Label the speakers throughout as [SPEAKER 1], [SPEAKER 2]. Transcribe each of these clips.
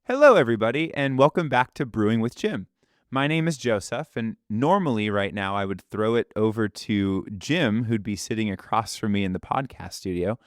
[SPEAKER 1] Hello, everybody, and welcome back to Brewing with Jim. My name is Joseph, and normally right now I would throw it over to Jim, who'd be sitting across from me in the podcast studio.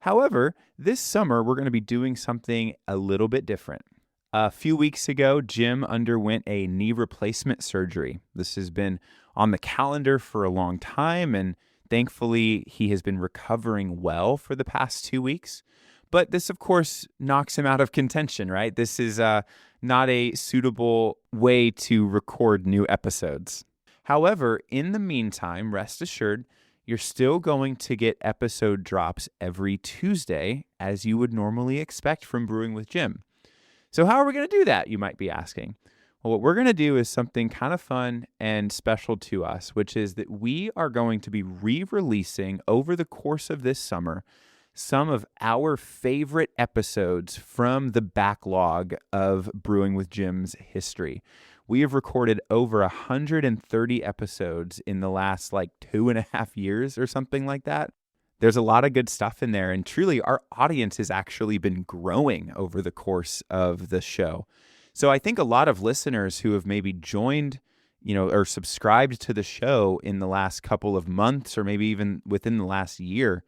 [SPEAKER 1] However, this summer we're going to be doing something a little bit different. A few weeks ago, Jim underwent a knee replacement surgery. This has been on the calendar for a long time, and thankfully he has been recovering well for the past 2 weeks. But this, of course, knocks him out of contention, right? This is not a suitable way to record new episodes. However, in the meantime, rest assured, you're still going to get episode drops every Tuesday, as you would normally expect from Brewing with Jim. So how are we going to do that, you might be asking? Well, what we're going to do is something kind of fun and special to us, which is that we are going to be re-releasing over the course of this summer some of our favorite episodes from the backlog of Brewing with Jim's history. We have recorded over 130 episodes in the last 2.5 years or something like that. There's a lot of good stuff in there, and truly our audience has actually been growing over the course of the show. So I think a lot of listeners who have maybe joined, or subscribed to the show in the last couple of months or maybe even within the last year,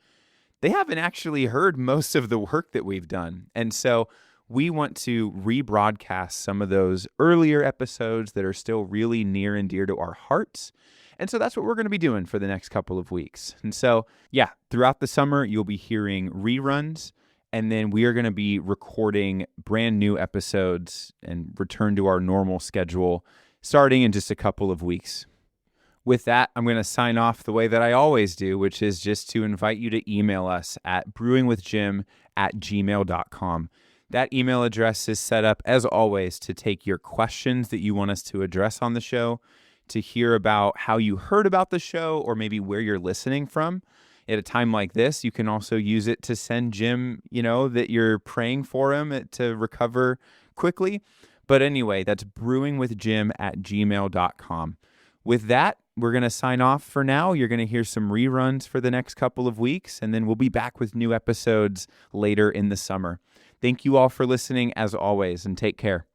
[SPEAKER 1] they haven't actually heard most of the work that we've done. And so we want to rebroadcast some of those earlier episodes that are still really near and dear to our hearts. And so that's what we're going to be doing for the next couple of weeks. And so, throughout the summer, you'll be hearing reruns, and then we are going to be recording brand new episodes and return to our normal schedule starting in just a couple of weeks. With that, I'm going to sign off the way that I always do, which is just to invite you to email us at brewingwithjim@gmail.com. That email address is set up, as always, to take your questions that you want us to address on the show, to hear about how you heard about the show or maybe where you're listening from. At a time like this, you can also use it to send Jim, that you're praying for him to recover quickly. But anyway, that's brewingwithjim@gmail.com. With that, we're going to sign off for now. You're going to hear some reruns for the next couple of weeks, and then we'll be back with new episodes later in the summer. Thank you all for listening, as always, and take care.